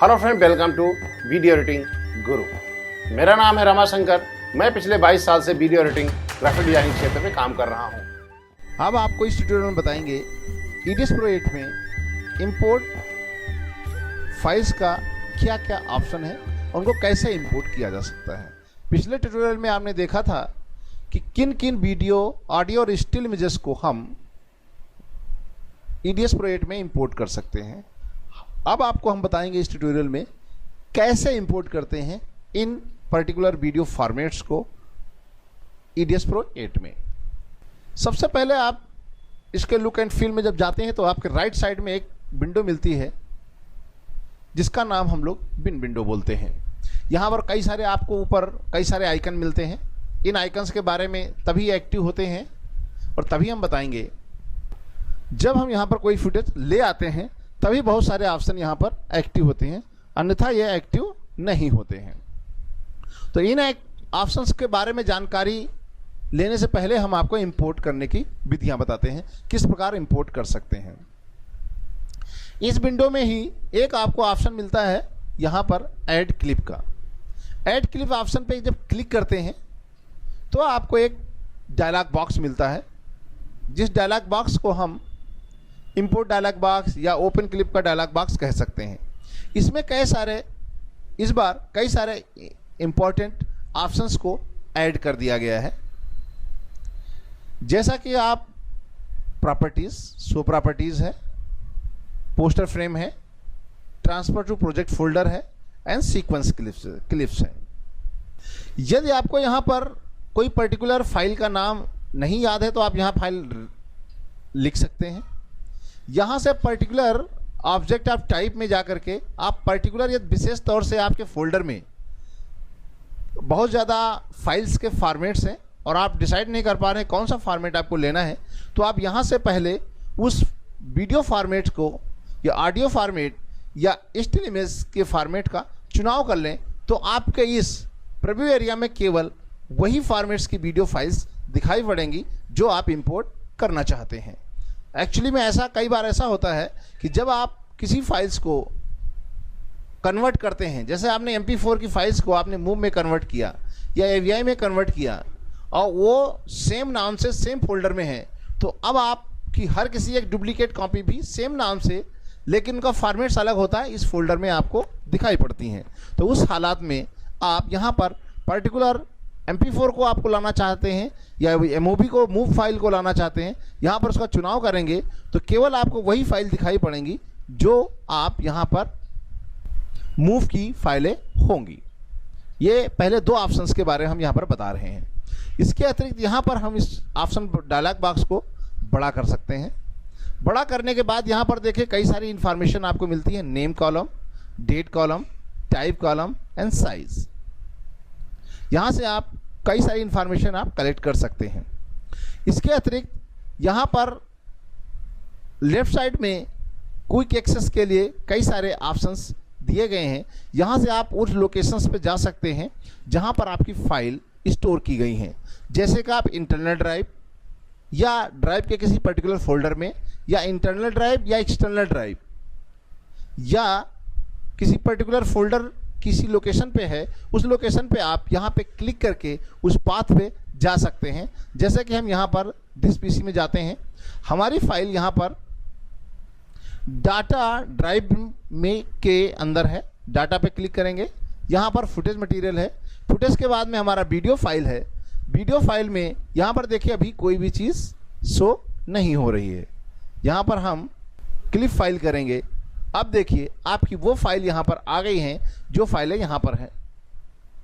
Hello friend, welcome to video editing Guru. मेरा नाम है रमाशंकर। मैं पिछले 22 साल से वीडियो एडिटिंग ग्राफिक डिजाइनिंग क्षेत्र में काम कर रहा हूं। अब आपको इस ट्यूटोरियल में बताएंगे EDS Pro 8 में इंपोर्ट फाइल्स का क्या क्या ऑप्शन है, उनको कैसे इंपोर्ट किया जा सकता है। पिछले ट्यूटोरियल में आपने देखा था कि किन किन वीडियो, ऑडियो और स्टिल इमेजेस को हम EDS Pro 8 में इंपोर्ट कर सकते हैं। अब आपको हम बताएंगे इस ट्यूटोरियल में कैसे इंपोर्ट करते हैं इन पर्टिकुलर वीडियो फॉर्मेट्स को EDS Pro 8 में। सबसे पहले आप इसके लुक एंड फील में जब जाते हैं तो आपके राइट साइड में एक विंडो मिलती है जिसका नाम हम लोग बिन विंडो बोलते हैं। यहाँ पर कई सारे आपको ऊपर कई सारे आइकन मिलते हैं। इन आइकन्स के बारे में तभी एक्टिव होते हैं और तभी हम बताएंगे जब हम यहाँ पर कोई फुटेज ले आते हैं, तभी बहुत सारे ऑप्शन यहाँ पर एक्टिव होते हैं, अन्यथा ये एक्टिव नहीं होते हैं। तो इन ऑप्शंस के बारे में जानकारी लेने से पहले हम आपको इंपोर्ट करने की विधियां बताते हैं, किस प्रकार इंपोर्ट कर सकते हैं। इस विंडो में ही एक आपको ऑप्शन मिलता है यहाँ पर ऐड क्लिप का। ऐड क्लिप ऑप्शन पे जब क्लिक करते हैं तो आपको एक डायलॉग बॉक्स मिलता है, जिस डायलॉग बॉक्स को हम इंपोर्ट डायलॉग बॉक्स या ओपन क्लिप का डायलॉग बॉक्स कह सकते हैं। इसमें इस बार कई सारे इंपॉर्टेंट ऑप्शंस को ऐड कर दिया गया है, जैसा कि आप प्रॉपर्टीज, शो प्रॉपर्टीज है, पोस्टर फ्रेम है, ट्रांसफर टू प्रोजेक्ट फोल्डर है एंड सीक्वेंस क्लिप्स है। यदि आपको यहाँ पर कोई पर्टिकुलर फाइल का नाम नहीं याद है तो आप यहाँ फाइल लिख सकते हैं। यहाँ से पर्टिकुलर ऑब्जेक्ट ऑफ टाइप में जाकर के आप पर्टिकुलर या विशेष तौर से आपके फोल्डर में बहुत ज़्यादा फाइल्स के फॉर्मेट्स हैं और आप डिसाइड नहीं कर पा रहे हैं कौन सा फॉर्मेट आपको लेना है, तो आप यहाँ से पहले उस वीडियो फॉर्मेट को या ऑडियो फॉर्मेट या स्टिल इमेज के फॉर्मेट का चुनाव कर लें, तो आपके इस प्रीव्यू एरिया में केवल वही फॉर्मेट्स की वीडियो फाइल्स दिखाई पड़ेंगी जो आप इंपोर्ट करना चाहते हैं। एक्चुअली में कई बार ऐसा होता है कि जब आप किसी फाइल्स को कन्वर्ट करते हैं, जैसे आपने MP4 की फाइल्स को आपने मूव में कन्वर्ट किया या AVI में कन्वर्ट किया और वो सेम नाम से सेम फोल्डर में है, तो अब आपकी हर किसी एक डुप्लीकेट कॉपी भी सेम नाम से, लेकिन उनका फॉर्मेट्स अलग होता है, इस फोल्डर में आपको दिखाई पड़ती हैं। तो उस हालात में आप यहाँ पर पर्टिकुलर MP4 को आपको लाना चाहते हैं या MOV को, मूव फाइल को लाना चाहते हैं, यहाँ पर उसका चुनाव करेंगे तो केवल आपको वही फाइल दिखाई पड़ेंगी जो आप यहाँ पर मूव की फाइलें होंगी। ये पहले दो ऑप्शंस के बारे में हम यहाँ पर बता रहे हैं। इसके अतिरिक्त यहाँ पर हम इस ऑप्शन डायलॉग बॉक्स को बड़ा कर सकते हैं। बड़ा करने के बाद यहाँ पर देखिए कई सारी इंफॉर्मेशन आपको मिलती है, name column, date column, type column and size. यहाँ से आप कई सारी इंफॉर्मेशन आप कलेक्ट कर सकते हैं। इसके अतिरिक्त यहाँ पर लेफ्ट साइड में क्विक एक्सेस के लिए कई सारे ऑप्शंस दिए गए हैं। यहाँ से आप उस लोकेशंस पे जा सकते हैं जहाँ पर आपकी फाइल स्टोर की गई हैं, जैसे कि आप इंटरनल ड्राइव या ड्राइव के किसी पर्टिकुलर फोल्डर में, या इंटरनल ड्राइव या एक्सटर्नल ड्राइव, या किसी पर्टिकुलर फोल्डर किसी लोकेशन पे है, उस लोकेशन पे आप यहाँ पे क्लिक करके उस पाथ पे जा सकते हैं। जैसे कि हम यहाँ पर दिस PC में जाते हैं, हमारी फाइल यहाँ पर डाटा ड्राइव में के अंदर है, डाटा पे क्लिक करेंगे, यहाँ पर फुटेज मटेरियल है, फुटेज के बाद में हमारा वीडियो फाइल है। वीडियो फाइल में यहाँ पर देखिए अभी कोई भी चीज़ शो नहीं हो रही है। यहाँ पर हम क्लिप फाइल करेंगे, अब देखिए आपकी वो फाइल यहाँ पर आ गई हैं जो फाइलें यहाँ पर हैं,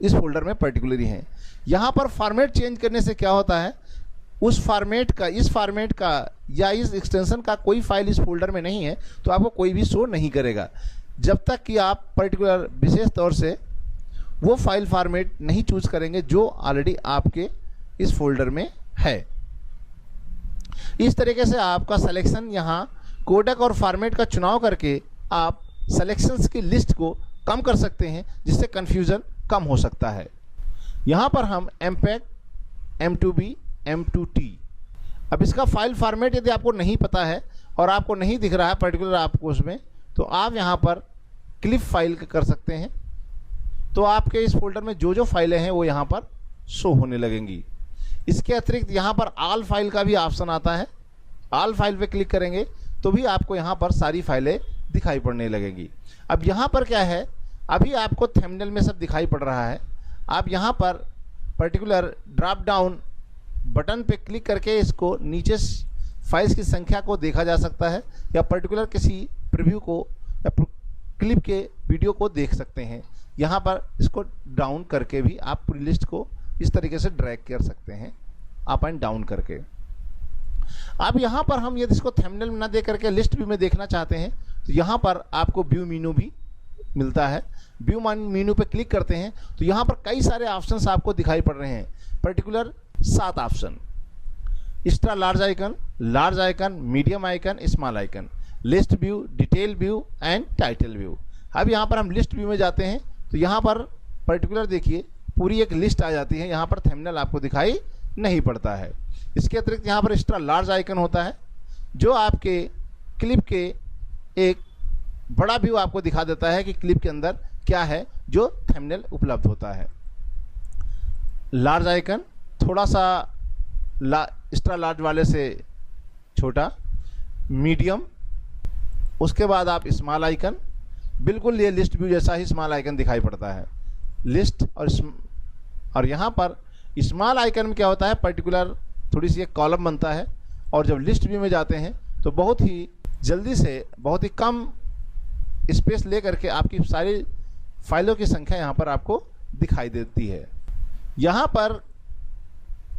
इस फोल्डर में पर्टिकुलरली हैं। यहाँ पर फॉर्मेट चेंज करने से क्या होता है, उस फॉर्मेट का, इस फॉर्मेट का या इस एक्सटेंशन का कोई फाइल इस फोल्डर में नहीं है तो आपको कोई भी शो नहीं करेगा, जब तक कि आप पर्टिकुलर विशेष तौर से वो फाइल फॉर्मेट नहीं चूज करेंगे जो ऑलरेडी आपके इस फोल्डर में है। इस तरीके से आपका सिलेक्शन यहाँ कोडेक और फॉर्मेट का चुनाव करके आप सिलेक्शंस की लिस्ट को कम कर सकते हैं, जिससे कन्फ्यूज़न कम हो सकता है। यहाँ पर हम MPEG, M2B, M2T, अब इसका फाइल फॉर्मेट यदि आपको नहीं पता है और आपको नहीं दिख रहा है पर्टिकुलर आपको उसमें, तो आप यहाँ पर क्लिप फाइल कर सकते हैं, तो आपके इस फोल्डर में जो जो फाइलें हैं वो यहाँ पर शो होने लगेंगी। इसके अतिरिक्त यहाँ पर ऑल फाइल का भी ऑप्शन आता है। ऑल फाइल पे क्लिक करेंगे तो भी आपको यहाँ पर सारी फाइलें दिखाई पड़ने लगेंगी। अब यहाँ पर क्या है, अभी आपको थंबनेल में सब दिखाई पड़ रहा है। आप यहाँ पर पर्टिकुलर ड्रॉप डाउन बटन पे क्लिक करके इसको नीचे फाइल्स की संख्या को देखा जा सकता है, या पर्टिकुलर किसी प्रीव्यू को या क्लिप के वीडियो को देख सकते हैं। यहाँ पर इसको डाउन करके भी आप पूरी लिस्ट को इस तरीके से ड्रैग कर सकते हैं, अप एंड डाउन करके। अब यहाँ पर हम यदि इसको थंबनेल में ना दे करके लिस्ट व्यू में देखना चाहते हैं तो यहाँ पर आपको व्यू मेनू भी मिलता है। व्यू मेनू पे क्लिक करते हैं तो यहाँ पर कई सारे ऑप्शंस आपको दिखाई पड़ रहे हैं, particular 7 option. Extra large icon, medium icon, small icon, list view, detail view and title view. अब यहाँ पर हम लिस्ट व्यू में जाते हैं तो यहाँ पर पर्टिकुलर देखिए पूरी एक लिस्ट आ जाती है। यहाँ पर थंबनेल आपको दिखाई नहीं पड़ता है। इसके अतिरिक्त यहाँ पर एक्स्ट्रा लार्ज आइकन होता है जो आपके क्लिप के एक बड़ा व्यू आपको दिखा देता है कि क्लिप के अंदर क्या है जो थंबनेल उपलब्ध होता है। लार्ज आइकन थोड़ा सा एक्स्ट्रा लार्ज वाले से छोटा, मीडियम, उसके बाद आप स्मॉल आइकन, बिल्कुल ये लिस्ट व्यू जैसा ही स्मॉल आइकन दिखाई पड़ता है। लिस्ट और यहाँ पर स्मॉल आइकन में क्या होता है, पर्टिकुलर थोड़ी सी एक कॉलम बनता है, और जब लिस्ट व्यू में जाते हैं तो बहुत ही जल्दी से बहुत ही कम स्पेस ले करके आपकी सारी फाइलों की संख्या यहाँ पर आपको दिखाई देती है। यहाँ पर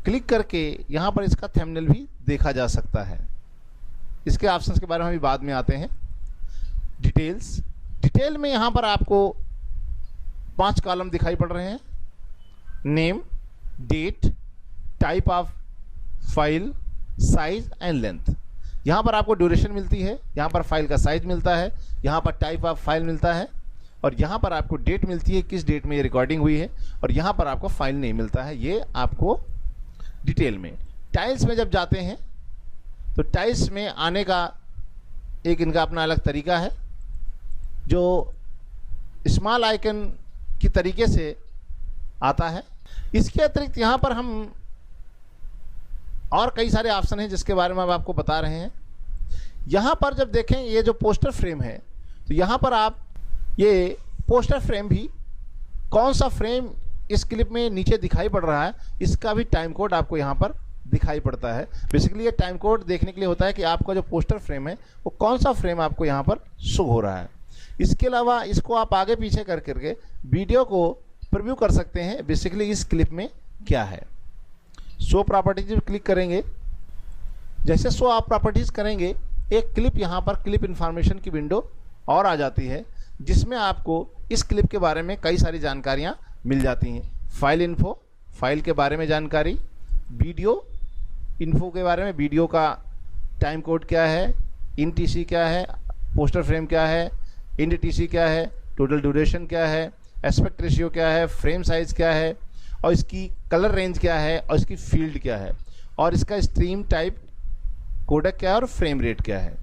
क्लिक करके यहाँ पर इसका थंबनेल भी देखा जा सकता है। इसके ऑप्शंस के बारे में भी बाद में आते हैं। डिटेल में यहाँ पर आपको 5 कॉलम दिखाई पड़ रहे हैं। Name, date, type of file, size and length. यहाँ पर आपको ड्यूरेशन मिलती है, यहाँ पर फाइल का साइज मिलता है, यहाँ पर टाइप ऑफ फाइल मिलता है, और यहाँ पर आपको डेट मिलती है किस डेट में ये रिकॉर्डिंग हुई है, और यहाँ पर आपको फाइल नेम मिलता है। ये आपको डिटेल में। टाइल्स में जब जाते हैं तो टाइल्स में आने का एक इनका अपना अलग तरीका है जो स्मॉल आइकन की तरीके से आता है। इसके अतिरिक्त यहाँ पर हम और कई सारे ऑप्शन हैं जिसके बारे में हम आपको बता रहे हैं। यहाँ पर जब देखें ये जो पोस्टर फ्रेम है तो यहाँ पर आप ये पोस्टर फ्रेम भी कौन सा फ्रेम इस क्लिप में नीचे दिखाई पड़ रहा है इसका भी टाइम कोड आपको यहाँ पर दिखाई पड़ता है। बेसिकली ये टाइम कोड देखने के लिए होता है कि आपका जो पोस्टर फ्रेम है वो कौन सा फ्रेम आपको यहाँ पर शो हो रहा है। इसके अलावा इसको आप आगे पीछे कर करके वीडियो को प्रीव्यू कर सकते हैं बेसिकली इस क्लिप में क्या है। शो प्रॉपर्टीज पर क्लिक करेंगे, जैसे शो आप प्रॉपर्टीज करेंगे एक क्लिप यहाँ पर क्लिप इन्फॉर्मेशन की विंडो और आ जाती है जिसमें आपको इस क्लिप के बारे में कई सारी जानकारियाँ मिल जाती हैं। फाइल इन्फो, फाइल के बारे में जानकारी, वीडियो इन्फो के बारे में, वीडियो का टाइम कोड क्या है, इन टीसी क्या है, पोस्टर फ्रेम क्या है, इंड टीसी क्या है, टोटल ड्यूरेशन क्या है, एस्पेक्ट रेशियो क्या है, फ्रेम साइज क्या है, और इसकी कलर रेंज क्या है, और इसकी फील्ड क्या है, और इसका स्ट्रीम टाइप कोडेक क्या है, और फ्रेम रेट क्या है।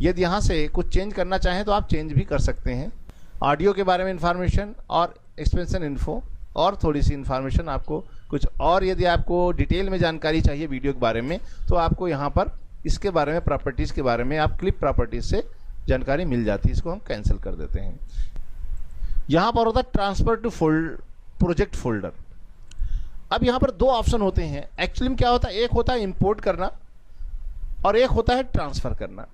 यदि यहाँ से कुछ चेंज करना चाहें तो आप चेंज भी कर सकते हैं। ऑडियो के बारे में इंफॉर्मेशन और एक्सपेंशन इन्फो और थोड़ी सी इन्फॉर्मेशन आपको कुछ और यदि आपको डिटेल में जानकारी चाहिए वीडियो के बारे में तो आपको यहाँ पर इसके बारे में प्रॉपर्टीज़ के बारे में आप क्लिप प्रॉपर्टीज़ से जानकारी मिल जाती है। इसको हम कैंसिल कर देते हैं। यहाँ पर होता है ट्रांसफ़र टू प्रोजेक्ट फोल्डर। अब यहाँ पर 2 ऑप्शन होते हैं। एक्चुअली में क्या होता है, एक होता है इंपोर्ट करना और एक होता है ट्रांसफ़र करना।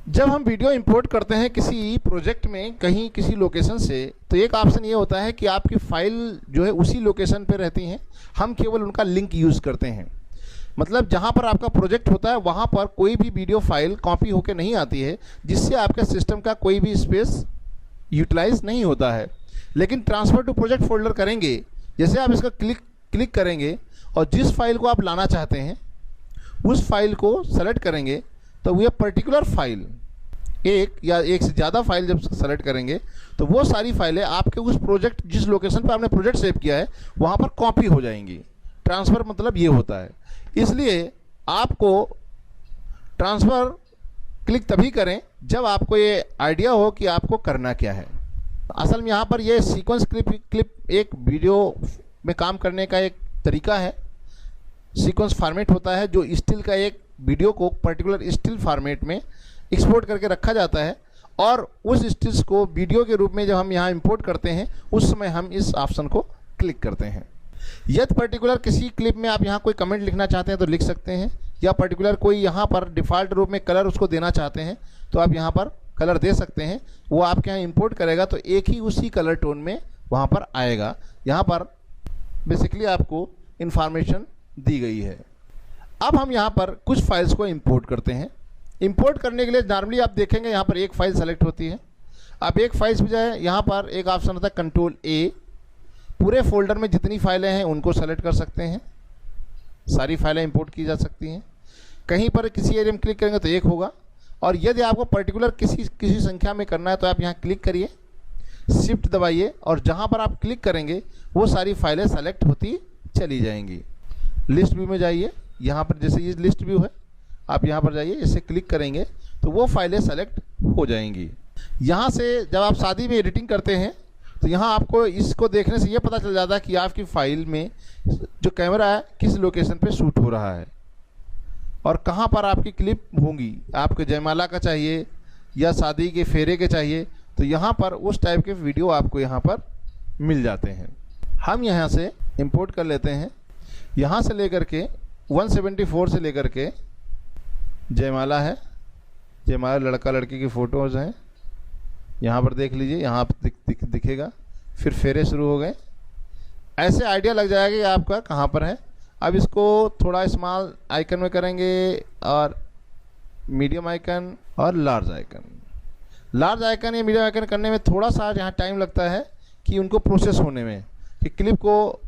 जब हम वीडियो इंपोर्ट करते हैं किसी प्रोजेक्ट में कहीं किसी लोकेशन से तो एक ऑप्शन ये होता है कि आपकी फ़ाइल जो है उसी लोकेशन पे रहती हैं, हम केवल उनका लिंक यूज़ करते हैं। मतलब जहाँ पर आपका प्रोजेक्ट होता है वहाँ पर कोई भी वीडियो फाइल कॉपी होकर नहीं आती है जिससे आपके सिस्टम का कोई भी स्पेस यूटिलाइज नहीं होता है। लेकिन ट्रांसफ़र टू प्रोजेक्ट फोल्डर करेंगे, जैसे आप इसका क्लिक करेंगे और जिस फाइल को आप लाना चाहते हैं उस फाइल को सेलेक्ट करेंगे तो ये पर्टिकुलर फाइल एक या एक से ज़्यादा फाइल जब सेलेक्ट करेंगे तो वो सारी फाइलें आपके उस प्रोजेक्ट जिस लोकेशन पर आपने प्रोजेक्ट सेव किया है वहाँ पर कॉपी हो जाएंगी। ट्रांसफ़र मतलब ये होता है। इसलिए आपको ट्रांसफ़र क्लिक तभी करें जब आपको ये आइडिया हो कि आपको करना क्या है। असल में यहाँ पर ये सीक्वेंस क्लिप एक वीडियो में काम करने का एक तरीका है। सीक्वेंस फॉर्मेट होता है जो स्टिल का एक वीडियो को पर्टिकुलर स्टिल फॉर्मेट में एक्सपोर्ट करके रखा जाता है और उस स्टिल्स को वीडियो के रूप में जब हम यहाँ इंपोर्ट करते हैं उस समय हम इस ऑप्शन को क्लिक करते हैं। यदि पर्टिकुलर किसी क्लिप में आप यहाँ कोई कमेंट लिखना चाहते हैं तो लिख सकते हैं, या पर्टिकुलर कोई यहाँ पर डिफ़ॉल्ट रूप में कलर उसको देना चाहते हैं तो आप यहाँ पर कलर दे सकते हैं। वो आपके यहाँ इंपोर्ट करेगा तो एक ही उसी कलर टोन में वहाँ पर आएगा। यहाँ पर बेसिकली आपको इन्फॉर्मेशन दी गई है। अब हम यहाँ पर कुछ फाइल्स को इंपोर्ट करते हैं। इंपोर्ट करने के लिए नॉर्मली आप देखेंगे यहाँ पर एक फ़ाइल सेलेक्ट होती है। अब एक फाइल से बजाय यहाँ पर एक ऑप्शन होता है कंट्रोल ए। पूरे फोल्डर में जितनी फाइलें हैं उनको सेलेक्ट कर सकते हैं, सारी फाइलें इंपोर्ट की जा सकती हैं। कहीं पर किसी एरिया में क्लिक करेंगे तो एक होगा, और यदि आपको पर्टिकुलर किसी संख्या में करना है तो आप यहाँ क्लिक करिए, शिफ्ट दबाइए और जहाँ पर आप क्लिक करेंगे वो सारी फाइलें सेलेक्ट होती चली जाएंगी। लिस्ट व्यू में जाइए, यहाँ पर जैसे ये लिस्ट व्यू है आप यहाँ पर जाइए, इसे क्लिक करेंगे तो वो फाइलें सेलेक्ट हो जाएंगी। यहाँ से जब आप शादी में एडिटिंग करते हैं तो यहाँ आपको इसको देखने से ये पता चल जाता है कि आपकी फ़ाइल में जो कैमरा है किस लोकेशन पे शूट हो रहा है और कहाँ पर आपकी क्लिप होंगी। आपको जयमाला का चाहिए या शादी के फेरे के चाहिए तो यहाँ पर उस टाइप के वीडियो आपको यहाँ पर मिल जाते हैं। हम यहाँ से इंपोर्ट कर लेते हैं। यहाँ से लेकर के 174 से लेकर के जयमाला है, जयमाला लड़का लड़की की फ़ोटोज़ हैं, यहाँ पर देख लीजिए, यहाँ पर दिखेगा। फिर फेरे शुरू हो गए, ऐसे आइडिया लग जाएगा कि आपका कहाँ पर है। अब इसको थोड़ा स्मॉल आइकन में करेंगे और मीडियम आइकन और लार्ज आइकन। लार्ज आइकन या मीडियम आइकन करने में थोड़ा सा यहाँ टाइम लगता है कि उनको प्रोसेस होने में, कि क्लिप को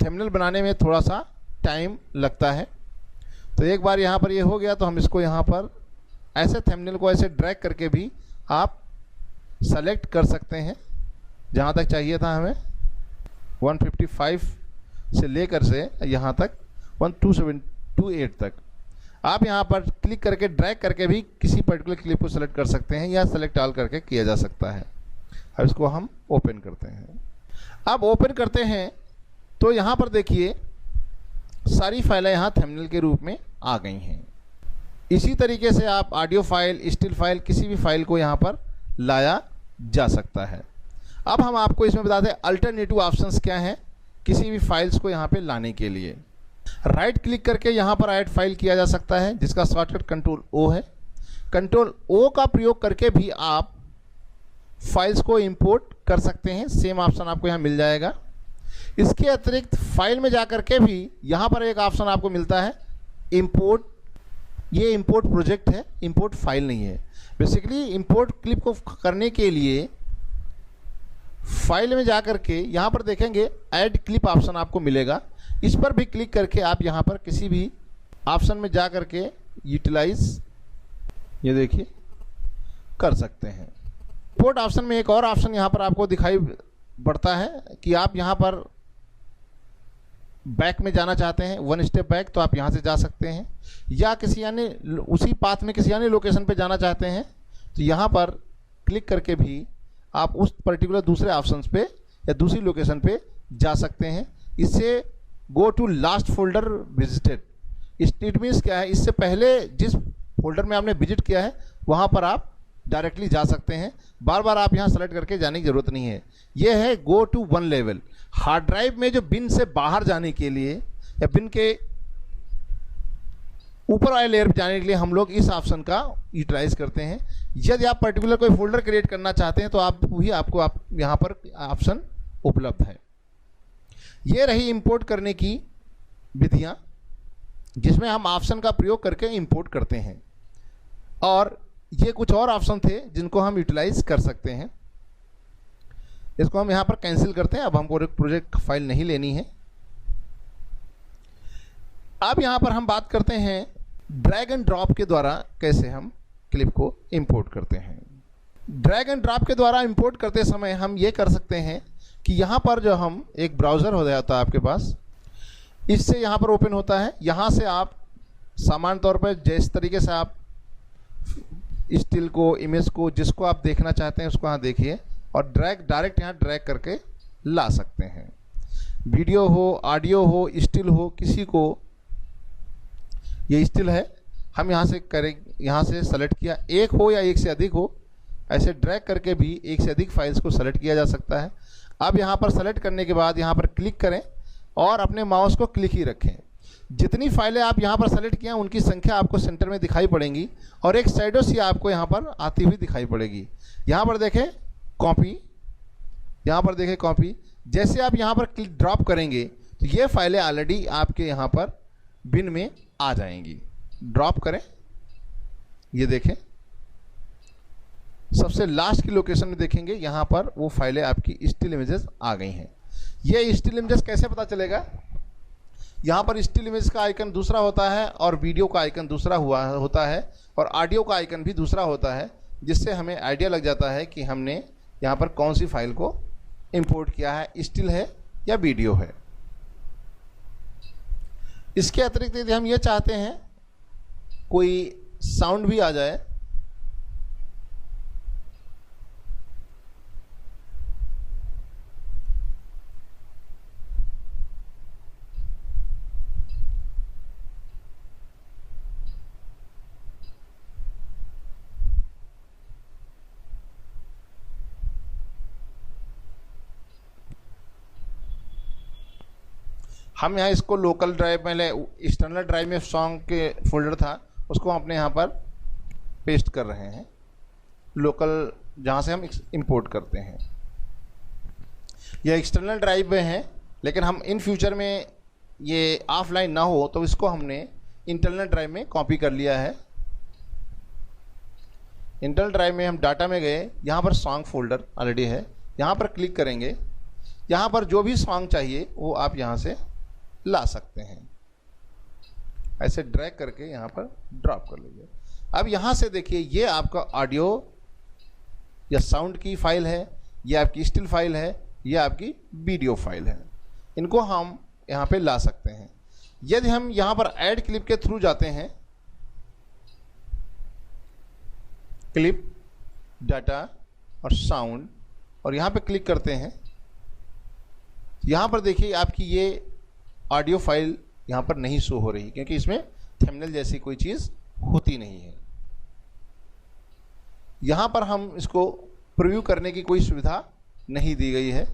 थंबनेल बनाने में थोड़ा सा टाइम लगता है। तो एक बार यहाँ पर ये हो गया तो हम इसको यहाँ पर ऐसे थंबनेल को ऐसे ड्रैग करके भी आप सेलेक्ट कर सकते हैं। जहाँ तक चाहिए था हमें 155 से लेकर से यहाँ तक 1228 तक आप यहाँ पर क्लिक करके ड्रैग करके भी किसी पर्टिकुलर क्लिप को सेलेक्ट कर सकते हैं या सेलेक्ट ऑल करके किया जा सकता है। अब इसको हम ओपन करते हैं। अब ओपन करते हैं तो यहाँ पर देखिए सारी फाइलें यहाँ थंबनेल के रूप में आ गई हैं। इसी तरीके से आप ऑडियो फाइल, स्टिल फाइल, किसी भी फाइल को यहाँ पर लाया जा सकता है। अब हम आपको इसमें बता दें अल्टरनेटिव ऑप्शंस क्या हैं किसी भी फाइल्स को यहाँ पे लाने के लिए। राइट क्लिक करके यहाँ पर ऐड फाइल किया जा सकता है जिसका शॉर्टकट कंट्रोल ओ है। कंट्रोल ओ का प्रयोग करके भी आप फाइल्स को इंपोर्ट कर सकते हैं, सेम ऑप्शन आपको यहाँ मिल जाएगा। इसके अतिरिक्त फाइल में जा कर के भी यहाँ पर एक ऑप्शन आपको मिलता है इंपोर्ट। ये इंपोर्ट प्रोजेक्ट है, इंपोर्ट फाइल नहीं है। बेसिकली इंपोर्ट क्लिप को करने के लिए फाइल में जा कर के यहाँ पर देखेंगे ऐड क्लिप ऑप्शन आपको मिलेगा। इस पर भी क्लिक करके आप यहाँ पर किसी भी ऑप्शन में जा कर के यूटिलाइज, ये देखिए, कर सकते हैं। इंपोर्ट ऑप्शन में एक और ऑप्शन यहाँ पर आपको दिखाई पड़ता है कि आप यहाँ पर बैक में जाना चाहते हैं, वन स्टेप बैक, तो आप यहाँ से जा सकते हैं। या किसी अन्य उसी पाथ में किसी अन्य लोकेशन पे जाना चाहते हैं तो यहाँ पर क्लिक करके भी आप उस पर्टिकुलर दूसरे ऑप्शंस पे या दूसरी लोकेशन पे जा सकते हैं। इससे go to last folder visited, it means क्या है, इससे पहले जिस फोल्डर में आपने विजिट किया है वहाँ पर आप डायरेक्टली जा सकते हैं। बार बार आप यहाँ सेलेक्ट करके जाने की ज़रूरत नहीं है। ये है go to one level. Hard drive में जो बिन से बाहर जाने के लिए या बिन के ऊपर वाले लेयर पर जाने के लिए हम लोग इस ऑप्शन का यूटिलाइज करते हैं। यदि आप पर्टिकुलर कोई फोल्डर क्रिएट करना चाहते हैं तो आपको यहाँ पर ऑप्शन उपलब्ध है। ये रही इंपोर्ट करने की विधियाँ जिसमें हम ऑप्शन का प्रयोग करके इंपोर्ट करते हैं, और ये कुछ और ऑप्शन थे जिनको हम यूटिलाइज कर सकते हैं। इसको हम यहाँ पर कैंसिल करते हैं। अब हमको प्रोजेक्ट फाइल नहीं लेनी है। अब यहाँ पर हम बात करते हैं ड्रैग एंड ड्रॉप के द्वारा कैसे हम क्लिप को इंपोर्ट करते हैं। ड्रैग एंड ड्रॉप के द्वारा इंपोर्ट करते समय हम ये कर सकते हैं कि यहाँ पर जो हम एक ब्राउज़र हो जाता है आपके पास, इससे यहाँ पर ओपन होता है। यहाँ से आप सामान्य तौर पर जिस तरीके से आप स्टिल को, इमेज को, जिसको आप देखना चाहते हैं उसको यहाँ देखिए और डायरेक्ट यहाँ ड्रैग करके ला सकते हैं। वीडियो हो, ऑडियो हो, स्टिल हो, किसी को, ये स्टिल है, हम यहाँ से करें, यहाँ से सेलेक्ट किया, एक हो या एक से अधिक हो, ऐसे ड्रैग करके भी एक से अधिक फाइल्स को सेलेक्ट किया जा सकता है। अब यहाँ पर सेलेक्ट करने के बाद यहाँ पर क्लिक करें और अपने माउस को क्लिक ही रखें। जितनी फाइलें आप यहाँ पर सेलेक्ट किया उनकी संख्या आपको सेंटर में दिखाई पड़ेंगी और एक शैडो सी आपको यहाँ पर आती हुई दिखाई पड़ेगी। यहाँ पर देखें कॉपी, यहाँ पर देखें कॉपी, जैसे आप यहाँ पर क्लिक ड्रॉप करेंगे तो ये फाइलें ऑलरेडी आपके यहाँ पर बिन में आ जाएंगी। ड्रॉप करें, ये देखें सबसे लास्ट की लोकेशन में देखेंगे यहाँ पर वो फाइलें आपकी स्टिल इमेजेस आ गई हैं। ये स्टिल इमेजेस कैसे पता चलेगा? यहाँ पर स्टिल इमेज का आइकन दूसरा होता है और वीडियो का आइकन दूसरा होता है और ऑडियो का आइकन भी दूसरा होता है, जिससे हमें आइडिया लग जाता है कि हमने यहाँ पर कौन सी फाइल को इंपोर्ट किया है, स्टिल है या वीडियो है। इसके अतिरिक्त यदि हम ये चाहते हैं कोई साउंड भी आ जाए, हम यहाँ इसको लोकल ड्राइव, पहले एक्सटर्नल ड्राइव में सॉन्ग के फोल्डर था उसको हम अपने यहाँ पर पेस्ट कर रहे हैं, लोकल जहाँ से हम इंपोर्ट करते हैं। यह एक्सटर्नल ड्राइव में है, लेकिन हम इन फ्यूचर में ये ऑफलाइन ना हो तो इसको हमने इंटरनल ड्राइव में कॉपी कर लिया है। इंटरनल ड्राइव में हम डाटा में गए, यहाँ पर सॉन्ग फोल्डर ऑलरेडी है, यहाँ पर क्लिक करेंगे, यहाँ पर जो भी सॉन्ग चाहिए वो आप यहाँ से ला सकते हैं। ऐसे ड्रैग करके यहाँ पर ड्रॉप कर लीजिए। अब यहाँ से देखिए ये आपका ऑडियो या साउंड की फाइल है, ये आपकी स्टिल फाइल है, ये आपकी वीडियो फाइल है। इनको हम यहाँ पे ला सकते हैं। यदि हम यहाँ पर ऐड क्लिप के थ्रू जाते हैं, क्लिप, डाटा और साउंड, और यहाँ पे क्लिक करते हैं, यहाँ पर देखिए आपकी ये ऑडियो फाइल यहाँ पर नहीं शो हो रही क्योंकि इसमें थंबनेल जैसी कोई चीज़ होती नहीं है। यहाँ पर हम इसको प्रीव्यू करने की कोई सुविधा नहीं दी गई है।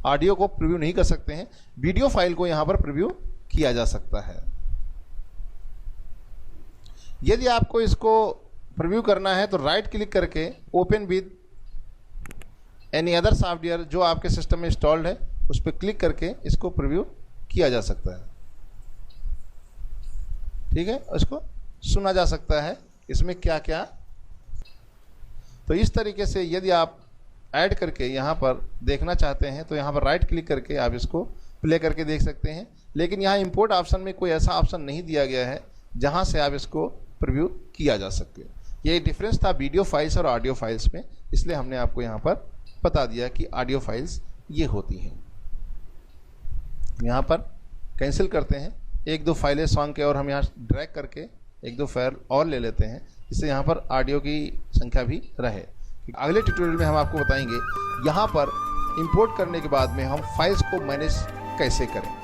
ऑडियो को प्रीव्यू नहीं कर सकते हैं, वीडियो फाइल को यहाँ पर प्रीव्यू किया जा सकता है। यदि आपको इसको प्रीव्यू करना है तो राइट क्लिक करके open with any other software जो आपके सिस्टम में इंस्टॉल्ड है उस पर क्लिक करके इसको प्रीव्यू किया जा सकता है। ठीक है, इसको सुना जा सकता है इसमें क्या क्या। तो इस तरीके से यदि आप ऐड करके यहाँ पर देखना चाहते हैं तो यहाँ पर राइट क्लिक करके आप इसको प्ले करके देख सकते हैं। लेकिन यहाँ इंपोर्ट ऑप्शन में कोई ऐसा ऑप्शन नहीं दिया गया है जहाँ से आप इसको प्रीव्यू किया जा सके। ये डिफरेंस था वीडियो फाइल्स और ऑडियो फाइल्स में, इसलिए हमने आपको यहाँ पर बता दिया कि ऑडियो फाइल्स ये होती हैं। यहाँ पर कैंसिल करते हैं, एक दो फाइलें सॉन्ग के और हम यहाँ ड्रैग करके एक दो फाइल और ले लेते हैं, इससे यहाँ पर ऑडियो की संख्या भी रहे। अगले ट्यूटोरियल में हम आपको बताएंगे यहाँ पर इंपोर्ट करने के बाद में हम फाइल्स को मैनेज कैसे करें।